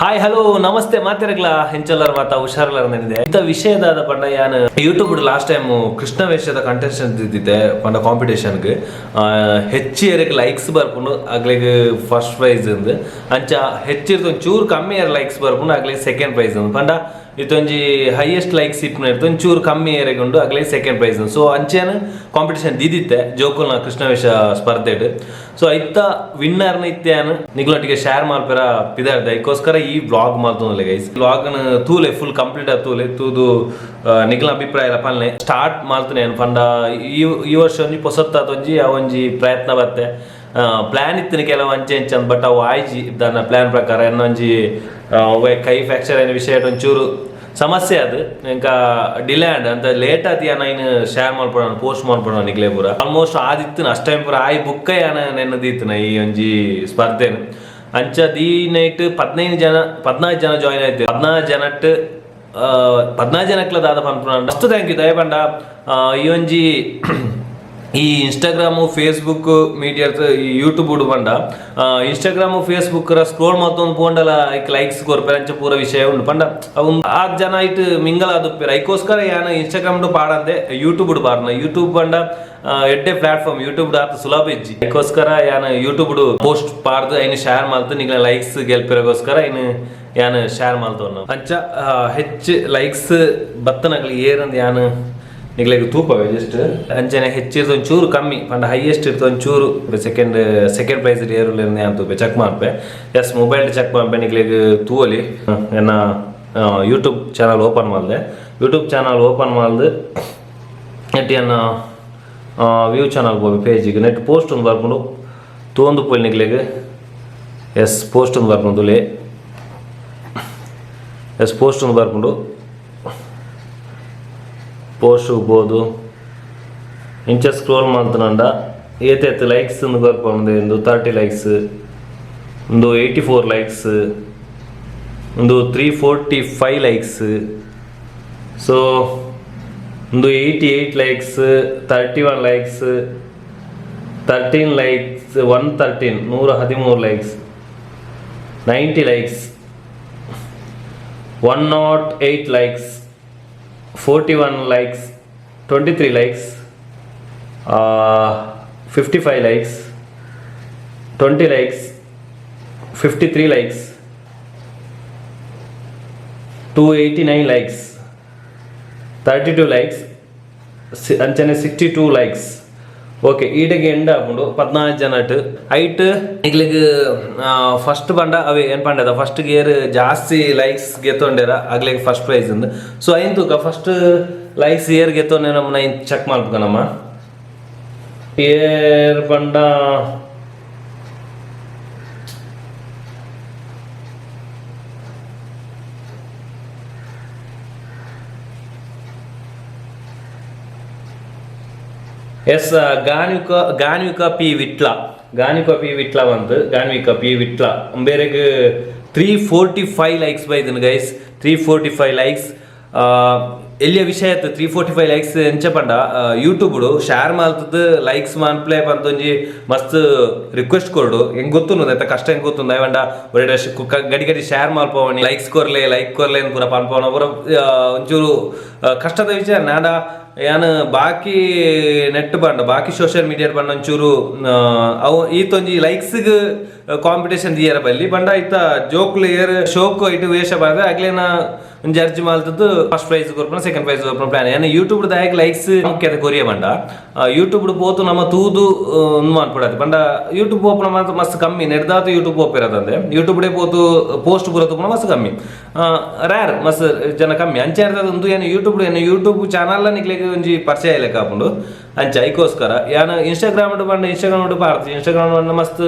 Hi hello ನಮಸ್ತೆ ಮಾತಿರಗ್ಲ ಹೆಂಚಲ್ಲರ ಮಾತಾ ಹುಷಾರಲ್ಲರ ನೆನಿದೆ ಇಂಥ ವಿಷಯದಾದ ಪಂಡ ಯಾನು ಯೂಟ್ಯೂಬ್ ಲಾಸ್ಟ್ ಟೈಮ್ ಕೃಷ್ಣ ವೇಷದ ಕಂಟೆಸ್ಟೆಂಟ್ ಇದ್ದಿದ್ದೆ ಪಂಡ ಕಾಂಪಿಟೇಷನ್ಗೆ ಹೆಚ್ಚಿಯರಿಗೆ ಲೈಕ್ಸ್ ಬರ್ಕೊಂಡು ಆಗ್ಲಿಗೆ ಫಸ್ಟ್ ಪ್ರೈಸ್ ಅಂದು ಅಂಚ ಹೆಚ್ಚಿರ್ದು ಒಂಚೂರು ಕಮ್ಮಿ ಲೈಕ್ಸ್ ಬರ್ಕೊಂಡು ಆಗ್ಲಿಗೆ ಸೆಕೆಂಡ್ ಪ್ರೈಸ್ ಅಂದು ಪಂಡ ಇತ್ತೊಂಜಿ ಹೈಯೆಸ್ಟ್ ಲೈಕ್ಸ್ ಇಟ್ಟು ಇರ್ತು ಒಂಚೂರು ಕಮ್ಮಿ ಏರೆಗೊಂಡು ಆಗ್ಲಿಗೆ ಸೆಕೆಂಡ್ ಪ್ರೈಸ್ ಸೊ ಅಂಚೆನು ಕಾಂಪಿಟೇಷನ್ ದಿದ್ದಿತ್ತೆ ಜೋಕುಲ್ನ ಕೃಷ್ಣವೇಷ ಸ್ಪರ್ಧೆಡ್ ಸೊ ಐತ ವಿನ್ನರ್ನ ಇತ್ತೇನು ನಿಗ್ಲೊಟ್ಟಿಗೆ ಶೇರ್ ಮಾಡ್ಪೇರ ಪಿದಾರ್ದ ಅದಕ್ಕೋಸ್ಕರ ಈ ವ್ಲಾಗ್ ಮಾಡ್ತೊಂದಿಲ್ಲ ಗೈಸ್ ವ್ಲಾಗ್ನ ತೂಲೆ ಫುಲ್ ಕಂಪ್ಲೀಟ್ ತೂಲೆ ತೂದು ನಿಗ್ಲ ಅಭಿಪ್ರಾಯ ಎಲ್ಲ ಪಲ್ಲೆ ಸ್ಟಾರ್ಟ್ ಮಾಡ್ತಾನೆ ಪಂಡ ಈ ವರ್ಷ ಒಂಜಿ ಹೊಸತ್ತ ಒಂಜಿ ಅವೊಂಜಿ ಪ್ರಯತ್ನ ಬತ್ತೆ ಪ್ಲಾನ್ ಇತ್ತಿನ ಕೆಲವು ಅಂಚೆ ಅಂಚಂದ್ ಬಟ್ ಅವು ಆಯ್ಜಿ ದನ್ನ ಪ್ಲಾನ್ ಪ್ರಕಾರ ಇನ್ನೊಂಜಿ ಕೈ ಫ್ರಾಕ್ಚರ್ ಏನ ವಿಷಯ ಒಂಚೂರು ಸಮಸ್ಯೆ ಅದು ಇಂಕ ಡಿಲ್ಯಾಂಡ್ ಅಂತ ಲೇಟ್ ಆತಿ ಯಾನ ಇನ್ನು ಶೇರ್ ಮಾಡ್ಕೊಳ ಪೋಸ್ಟ್ ಮಾಡ್ಕೊಳ ನಿಗ್ಲೇ ಪೂರ ಆಲ್ಮೋಸ್ಟ್ ಆದಿತ್ತು ಅಷ್ಟು ಟೈಮ್ ಪೂರ ಆಯ್ ಬುಕ್ಕ ಯಾನ ನೆನ್ನದಿತ್ತು ಈ ಒಂಜಿ ಸ್ಪರ್ಧೆನ ಅಂಚ ದಿ ನೈಟ್ 14 ಜನ ಜಾಯಿನ್ ಆಯ್ತು 14 ಜನಕ್ಲ ದಾದ ಪನ್ಪುನ ಮಸ್ತ್ ಥ್ಯಾಂಕ್ ಯು ದಯಪಂಡ ಈ ಒಂಜಿ ಈ ಇನ್ಸ್ಟಾಗ್ರಾಮು ಫೇಸ್ಬುಕ್ ಮೀಡಿಯಾ ಈ ಯೂಟ್ಯೂಬ್ ಪಂಡ ಇನ್ಸ್ಟಾಗ್ರಾಮು ಫೇಸ್ಬುಕ್ ಸ್ಕ್ರೋಲ್ ಮತ್ತೊಂದು ಪೋಂಡಲ ಲೈಕ್ಸ್ ಕೊರ್ಪೇರ ಅಂಚ ಪೂರ ವಿಷಯ ಉಂಡು ಪಂಡ ಅವು ಆ ಜನ ಇಟ್ಟು ಮಿಂಗಲ ಆದುಪ್ಪೇರ ಅದಕ್ಕೋಸ್ಕರ ಯಾನ ಇನ್ಸ್ಟಾಗ್ರಾಮ್ ಪಾಡಂದೆ ಯೂಟ್ಯೂಬ್ ಪಾರ್ನ ಯೂಟ್ಯೂಬ್ ಪಂಡ ಎಡ್ಡೆ ಪ್ಲಾಟ್ಫಾರ್ಮ್ ಯೂಟ್ಯೂಬ್ ಆತ ಸುಲಭ ಇಜ್ಜಿ ಅದಕ್ಕೋಸ್ಕರ ಯಾನ ಯೂಟ್ಯೂಬ್ ಪೋಸ್ಟ್ ಪಾಡ್ದು ಐನು ಶೇರ್ ಮಾಡ್ತು ನಿಗ್ಲ ಲೈಕ್ಸ್ ಗೆಲ್ಪಿರೋಗೋಸ್ಕರ ಐನು ಯಾನು ಶೇರ್ ಮಾಡ್ತವ್ ನಾವು ಅಂಚ ಹೆಚ್ಚು ಲೈಕ್ಸ್ ಬತ್ತನಗ್ಲಿ ಏರಂದ್ ಯಾನು ನಿಗ್ಲಿಗೆ ತೂಪವೆ ಜಸ್ಟ್ ಅಂಚನೆ ಹೆಚ್ಚಿರ್ದು ಒಂಚೂರು ಕಮ್ಮಿ ಪಂಡ ಹೈಯೆಸ್ಟ್ ಇರ್ತು ಒಂಚೂರು ಸೆಕೆಂಡ್ ಪ್ರೈಸ್ ಏರುಲ್ಲ ಅಂತ ಚೆಕ್ ಮಾಡ್ಪೆ ಎಸ್ ಮೊಬೈಲ್ ಚೆಕ್ ಮಾಡ್ಪೆ ನಿಗ್ಲಿಗೆ ತೂವಲಿ ಎನ್ನ ಯೂಟ್ಯೂಬ್ ಚಾನಲ್ ಓಪನ್ ಮಾಡಿದೆ ಯೂಟ್ಯೂಬ್ ಚಾನಲ್ ಓಪನ್ ಮಾಡಿದೆ ನೆಟ್ ಎನ್ನ ವ್ಯೂ ಚಾನಲ್ ಹೋಗಿ ಪೇಜಿಗೆ ನೆಟ್ ಪೋಸ್ಟ್ ಒಂದು ಬರ್ಕೊಂಡು ತೋಂದು ಪೋಲ್ ನಿಗ್ಲಿಗೆ ಎಸ್ ಪೋಸ್ಟ್ ಒಂದು ಬರ್ಕೊಂಡು ಎಸ್ ಪೋಸ್ಟ್ ಒಂದು ಬರ್ಕೊಂಡು ಪೋಸ್ಟ್ ಹೋಗ್ಬೋದು ಇಂಚ ಸ್ಕ್ರೋಲ್ ಮಾಡ್ತಾನಂಡ ಏತೈತೆ ಲೈಕ್ಸ್ ಒಂದು ಬರ್ಕೊಂಡು ಒಂದು 30 ಲೈಕ್ಸ್ ಒಂದು 84 ಲೈಕ್ಸ್ ಒಂದು 345 ಲೈಕ್ಸ್ ಸೊ ಒಂದು 88 likes 31 likes 13 likes 113 likes 90 likes 108 likes 41 likes 23 likes 55 likes 20 likes 53 likes 289 likes 32 likes ಅಂಚನೆ 62 likes ಓಕೆ ಈಡೆಗೆ ಎಂಡ್ ಆಪುಂಡು 14 ಜನಟ್ ಐಟ್ ಇಗ್ಲಿಗೆ ಫಸ್ಟ್ ಪಂಡ ಅವೇ ಏನು ಪಂಡದ ಫಸ್ಟ್ ಗೇರ್ ಜಾಸ್ತಿ ಲೈಕ್ಸ್ ಗೆತ್ತೊಂಡೇರ ಆಗ್ಲಿಗೆ ಫಸ್ಟ್ ಪ್ರೈಸ್ ಅಂದು ಸೊ ಐನ್ ತೂಕ ಫಸ್ಟ್ ಲೈಕ್ಸ್ ಏರ್ ಗೆತ್ತೊಂಡೆ ನಮ್ಮನ್ನ ಚೆಕ್ ಮಾಡ್ಬೇಕ ನಮ್ಮ ಏರ್ ಪಂಡ ಎಸ್ ಗಾನ್ವಿಕ ಪಿ ವಿಟ್ಲ ಬಂತು ಗಾನ್ವಿಕ ಪಿ ವಿಟ್ಲ ಬೇರೆಗೆ 345 ಲೈಕ್ಸ್ ಬೈದನು ಗೈಸ್ 345 ಲೈಕ್ಸ್ ಎಲ್ಲಿಯ ವಿಷಯ ಆಯ್ತು 345 ಲೈಕ್ಸ್ ಎಂಚ ಪಂಡ ಯೂಟ್ಯೂಬ್ ಶೇರ್ ಮಾಡ್ತದ ಲೈಕ್ಸ್ ಮಾಡ್ಪ್ಲೇ ಬಂತೊಂಜಿ ಮಸ್ತ್ ರಿಕ್ವೆಸ್ಟ್ ಕೊಡು ಹೆಂಗ್ ಗೊತ್ತು ಆಯ್ತಾ ಕಷ್ಟ ಹೆಂಗ್ ಗೊತ್ತು ದಯವಂಡ ಒಳ್ಳೆ ಗಡಿ ಶೇರ್ ಮಾಡ್ಪವಣಿ ಲೈಕ್ ಕೊರ್ಲೆ ಅಂತ ಪೂರ ಪನ್ಪವನ ಪೂರ ಒಂಚೂರು ಕಷ್ಟದ ವಿಚಾರ ನಾಡ ಯಾನು ಬಾಕಿ ನೆಟ್ ಬಂಡ ಬಾಕಿ ಸೋಷಿಯಲ್ ಮೀಡಿಯಾ ಬಂಡ ಒಂಚೂರು ಅವು ಈತೊಂಜಿ ಲೈಕ್ಸ್ಗೆ ಕಾಂಪಿಟೇಷನ್ ದಿಯರ ಬಲ್ಲಿ ಬಂಡ ಐತ ಜೋಕ್ಲು ಏರ್ ಶೋಕ್ ಇಟ್ಟು ವೇಷ ಬಾದ ಆಗ್ಲೇನ ಒಂದು ಜಡ್ಜ್ ಮಾಲ್ತದ್ದು ಫಸ್ಟ್ ಪ್ರೈಸ್ ಕೊರ್ಪನ ಸೆಕೆಂಡ್ ಪ್ರೈಸ್ ಕೊರ್ಪನ ಪ್ಲಾನ್ ಏನು ಯೂಟ್ಯೂಬ್ ದಾಯಕ್ ಲೈಕ್ಸ್ ಮುಖ್ಯತೆ ಕೊರಿಯ ಬಂಡ ಯೂಟ್ಯೂಬ್ ಪೋತು ನಮ್ಮ ತೂದು ಮಾಡ್ಬಿಡತ್ತೆ ಬಂಡ ಯೂಟ್ಯೂಬ್ ಓಪನ್ ಮಾತ್ರ ಮಸ್ತ್ ಕಮ್ಮಿ ನೆಡ್ದಾತು ಯೂಟ್ಯೂಬ್ ಓಪಿರೋದಂದ್ರೆ ಯೂಟ್ಯೂಬ್ ಪೋತು ಪೋಸ್ಟ್ ಬರೋದು ಮಸ್ತ್ ಕಮ್ಮಿ ರ್ಯಾರ್ ಮಸ್ತ್ ಜನ ಕಮ್ಮಿ ಅಂಚೆ ಒಂದು ಏನು ಯೂಟ್ಯೂಬ್ ಚಾನಲ್ ನಿಕ್ಲಿಗೆ ಒಂಜಿ ಪರಿಚಯ ಲೆಕ್ಕ ಹಾಕೊಂಡು ಅಂಚ ಐಕೋಸ್ಕರ ಯಾನು ಇನ್ಸ್ಟಾಗ್ರಾಮ್ ಬಂಡ ಇನ್ಸ್ಟಾಗ್ರಾಮ್ ಪಾಡ್ತಿ ಇನ್ಸ್ಟಾಗ್ರಾಮ್ ಬಂಡ ಮಸ್ತ್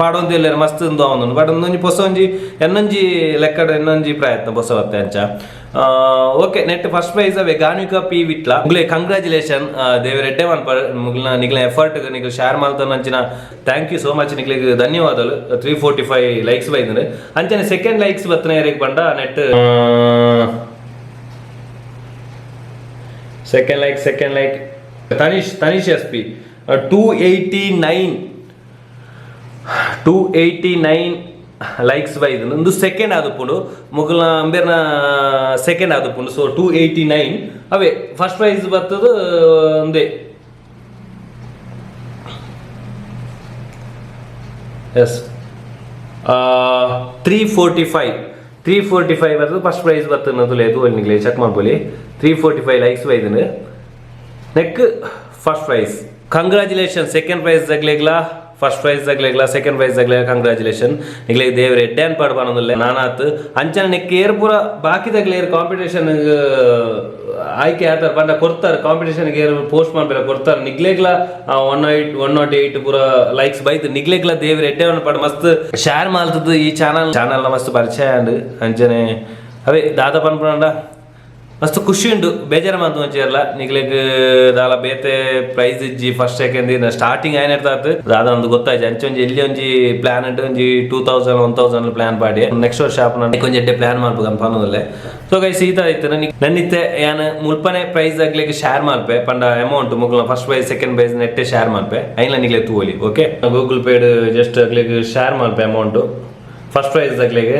ಪಾಡೊಂದಿಲ್ಲ ಮಸ್ತ್ ಅವನು ಬಟ್ ಒಂದೊಂಜಿ ಹೊಸ ಎನ್ನೊಂಜಿ ಲೆಕ್ಕಡ ಎನ್ನೊಂಜಿ ಪ್ರಯತ್ನ ಹೊಸ ಬತ್ತೆ ಅಂಚ ಓಕೆ ನೆಟ್ ಫಸ್ಟ್ ಪ್ರೈಸ್ ಅವೇ ಗಾನ್ವಿಕ ಪಿ ವಿಟ್ಲ ಮುಗ್ಲೆ ಕಂಗ್ರಾಚುಲೇಷನ್ ದೇವರ ಎಡ್ಡೆ ಮುಗ್ಲ ನಿಗ್ಲ ಎಫರ್ಟ್ ನಿಗ್ಲ ಶೇರ್ ಮಾಡ್ತಾನ ಅಂಚಿನ ಥ್ಯಾಂಕ್ ಯು ಸೋ ಮಚ್ ನಿಗ್ಲಿಗೆ ಧನ್ಯವಾದಗಳು 345 ಲೈಕ್ಸ್ ಬೈದ್ರೆ ಅಂಚನೆ ಸೆಕೆಂಡ್ ಲೈಕ್ಸ್ ಬತ್ತನ ಏರಿಗೆ ಬಂಡ net second like Tanish SP 289 likes by the second adupundu mugla amberna second adupundu so 289 away first prize battadu unde yes 345 battadu first prize battadu ledu nigle check ಮಾಡ್ಕೊಳ್ಳಿ 345 likes ಬೈದನು neck first prize congratulations second prize jaglegla first prize jaglegla second prize jaglegla congratulations nigle devre eddan padbanondille nanat anchana neck air pura baki jagler competition ಆಯ್ಕೆ ಆತರ ಬಂದ ಕೊಡ್ತಾರೆ competition ಗೆ post ಮಾಡ್ಬೇಕ ಕೊಡ್ತಾರೆ ನಿಗ್ಲೆಗ್ಲ 108 ಪೂರ likes ಬೈತು ನಿಗ್ಲೆಗ್ಲ ದೇವ್ರ ಎಡ್ಡೆವನ್ನ ಪಡ ಮಸ್ತ್ ಶೇರ್ ಮಾಡ್ತದ ಈ ಚಾನಲ್ ಮಸ್ತ್ ಪರಿಚಯ ಅಂಡ್ ಅಂಚನೆ ಅವೇ ದಾದಾ ಪನ್ಪುಂಡ ಮಸ್ತ್ ಖುಷಿ ಉಂಡು ಬೇಜಾರು ಮಾತು ಮಂಚಿರಲ್ಲ ನಿಗ್ಲೆಗ್ ದಾಲ ಬೇತೆ ಪ್ರೈಸ್ ಇಜ್ಜಿ ಫಸ್ಟ್ ಸೆಕೆಂಡ್ ಸ್ಟಾರ್ಟಿಂಗ್ ಏನ್ ಇರ್ತಾತ್ ದಾದ ಒಂದು ಗೊತ್ತಾಯ್ತು ಅಂಚೊಂಜಿ ಎಲ್ಲಿ ಒಂಜಿ ಪ್ಲಾನ್ ಉಂಟು ಒಂಜಿ 2000 ಪ್ಲಾನ್ ಪಾಡಿ ನೆಕ್ಸ್ಟ್ ವರ್ಷ ಆಪನ ಕೊಂಚ ಎಡ್ಡೆ ಪ್ಲಾನ್ ಮಾಡ್ಬೇಕು ಅಂತ ಅನ್ನೋದಲ್ಲೇ ಸೊ ಗೈಸ್ ಈ ತರ ಇತ್ತು ನನ್ನಿತ್ತೆ ಏನು ಮುಲ್ಪನೆ ಪ್ರೈಸ್ ಆಗ್ಲಿಕ್ಕೆ ಶೇರ್ ಮಾಡ್ಪೆ ಪಂಡ ಅಮೌಂಟ್ ಮುಗ್ಲ ಫಸ್ಟ್ ಪ್ರೈಸ್ ಸೆಕೆಂಡ್ ಪ್ರೈಸ್ ನೆಟ್ಟೆ ಶೇರ್ ಮಾಡ್ಪೆ ಐನ್ಲ ನಿಗ್ಲೆ ತೂಲಿ ಓಕೆ ಗೂಗಲ್ ಪೇಡ್ ಜಸ್ಟ್ ಆಗ್ಲಿಕ್ಕೆ ಶೇರ್ ಮಾಡ್ಪೆ ಅಮೌಂಟ್ ಫಸ್ಟ್ ಪ್ರೈಸ್ ಆಗ್ಲಿಕ್ಕೆ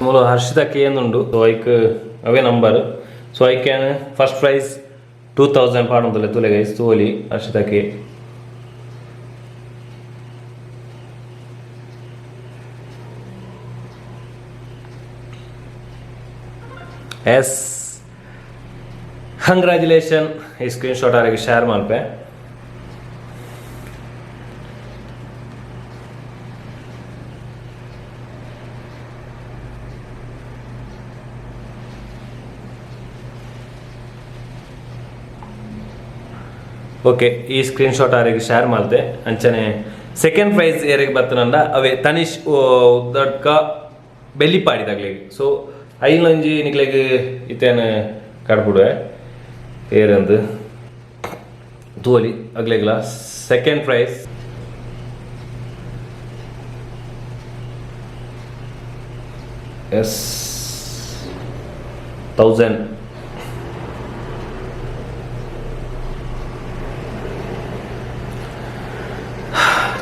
ಮೂಲ ಹರ್ಷಿತಕ್ಕೆ ಏನುಂಡು ಸೊ ಐಕ್ ಅವೇ ನಂಬರ್ ಸೊ ಐಕ್ ಏನು ಫಸ್ಟ್ ಪ್ರೈಸ್ 2000 ಪಾಡೋದಿಲ್ಲ ತುಲೆ ಗೈಸ್ ತೋಲಿ ಹರ್ಷಿತಕ್ಕೆ ಎಸ್ ಕಂಗ್ರ್ಯಾಚುಲೇಷನ್ ಈ ಸ್ಕ್ರೀನ್ ಶಾಟ್ ಆಗಿ ಶೇರ್ ಮಾಡ್ಪೆ ಓಕೆ ಈ ಸ್ಕ್ರೀನ್ ಶಾಟ್ ಆರಿಗೆ ಶೇರ್ ಮಾಡ್ದೆ ಅಂಚನೆ ಸೆಕೆಂಡ್ ಪ್ರೈಸ್ ಏರಿಗೆ ಬರ್ತನಂದ ಅವೇ ತನಿಷ್ ಉದ್ದಡ್ಕ ಬೆಲ್ಲಿ ಪಾಡಿದಾಗ್ಲಿಗೆ ಸೊ ಐನೊಂಜಿ ನಿಗ್ಲೆಗ್ ಇತ್ತೇನು ಕಡ್ಬಿಡುವೆ ಏರಂದು ತೋಲಿ ಆಗ್ಲಿಗ್ಲ ಸೆಕೆಂಡ್ ಪ್ರೈಸ್ ಎಸ್ 1000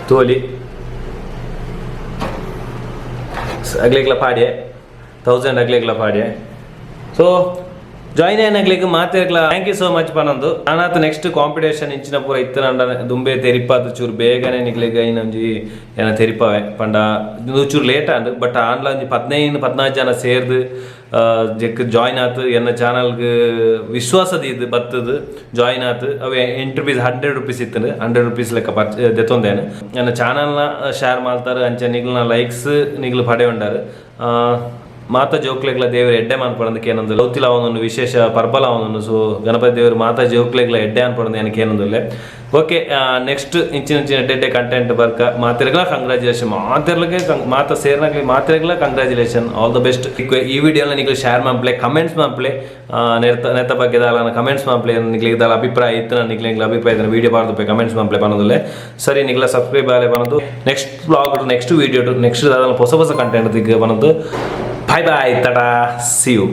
ತೋಲಿ ಆಗ್ಲಿಕ್ಲ ಪಾಡ್ಯೆ 1000 ಆಗ್ಲಿಕ್ಲ ಪಾಡ್ಯೆ ಸೊ ಜಾಯಿನ್ ಏನಾಗ್ಲಿಕ್ಕೆ ಮಾತಿರ್ಲ ಥ್ಯಾಂಕ್ ಯು ಸೋ ಮಚ್ ಪನಂದು ನಾನಾತ ನೆಕ್ಸ್ಟ್ ಕಾಂಪಿಟೇಷನ್ ಇಂಚಿನ ಪೂರ ಇತ್ತನಂಡ ದುಂಬೆ ತೆರಿಪಾದ ಚೂರು ಬೇಗನೆ ನಿಗ್ಲಿಗೆ ಐನೊಂಜಿ ಏನ ತೆರಿಪಾವೆ ಪಂಡ ಚೂರು ಲೇಟ್ ಅಂಡ್ ಬಟ್ ಆನ್ಲ ಒಂಜಿ 15-14 ಜನ ಸೇರ್ದು ಜೆಕ್ ಜಾಯಿನ್ ಆತು ಎನ್ನ ಚಾನಲ್ಗೆ ವಿಶ್ವಾಸದ ಇದು ಬತ್ತದು ಜಾಯಿನ್ ಆತು ಅವೇ ಎಂಟ್ರಿ ₹100 ಇತ್ತು ₹100 ಲೆಕ್ಕ ದೆತ್ತೊಂದೇನು ನನ್ನ ಚಾನಲ್ನ ಶೇರ್ ಮಾಡ್ತಾರೆ ಅಂಚೆ ನಿಗ್ಲನ ಲೈಕ್ಸ್ ನಿಗ್ಲು ಪಡೆ ಉಂಡಾರು ಮಾತಾ ಜೋಕ್ಲೆಗ್ಲ ದೇವ್ರ ಎಡ್ಡೆ ಅನ್ಪಡೋದಕ್ಕೆ ಏನೊಂದು ಲೌತಿಲ ಅವನೊಂದು ವಿಶೇಷ ಪರ್ಬಲ ಅವನೊಂದು ಸೊ ಗಣಪತಿ ದೇವರು ಮಾತಾ ಜೋಕ್ಲೆಗ್ಲ ಎಡ್ಡೆ ಅನ್ಪಡೋದು ಏನಕ್ಕೆ ಏನೊಂದಿಲ್ಲ ಓಕೆ ನೆಕ್ಸ್ಟ್ ಇಂಚಿನ ಎಡ್ಡೆ ಕಂಟೆಂಟ್ ಬರ್ಕ ಮಾತಿರ್ಗಲ ಕಂಗ್ರ್ಯಾಚುಲೇಷನ್ ಮಾತಾ ಸೇರ್ನಾಗ್ಲಿ ಮಾತಿರ್ಗಲ ಕಂಗ್ರ್ಯಾಚುಲೇಷನ್ ಆಲ್ ದ ಬೆಸ್ಟ್ ಈ ವಿಡಿಯೋನ ನಿಗ್ಲು ಶೇರ್ ಮಾಡ್ಪ್ಲೆ ಕಮೆಂಟ್ಸ್ ಮಾಡ್ಪ್ಲೆ ನೆತ್ತ ಬಗ್ಗೆ ದಾಲ ಕಮೆಂಟ್ಸ್ ಮಾಡ್ಪ್ಲೆ ನಿಗ್ಲಿಗೆ ದಾಲ ಅಭಿಪ್ರಾಯ ಇತ್ತು ನಾನು ನಿಗ್ಲಿಗೆ ಅಭಿಪ್ರಾಯ ವಿಡಿಯೋ ಬಾರ್ದು ಕಮೆಂಟ್ಸ್ ಮಾಡ್ಪ್ಲೆ ಬನ್ನೋದಿಲ್ಲ ಸರಿ ನಿಗ್ಲ ಸಬ್ಸ್ಕ್ರೈಬ್ ಆಗಲೇ ಬನ್ನೋದು next blog next video next ಹೊಸ ಕಂಟೆಂಟ್ ದಿಗ್ಗ ಬನ್ನೋದು Bye bye, tada, see you.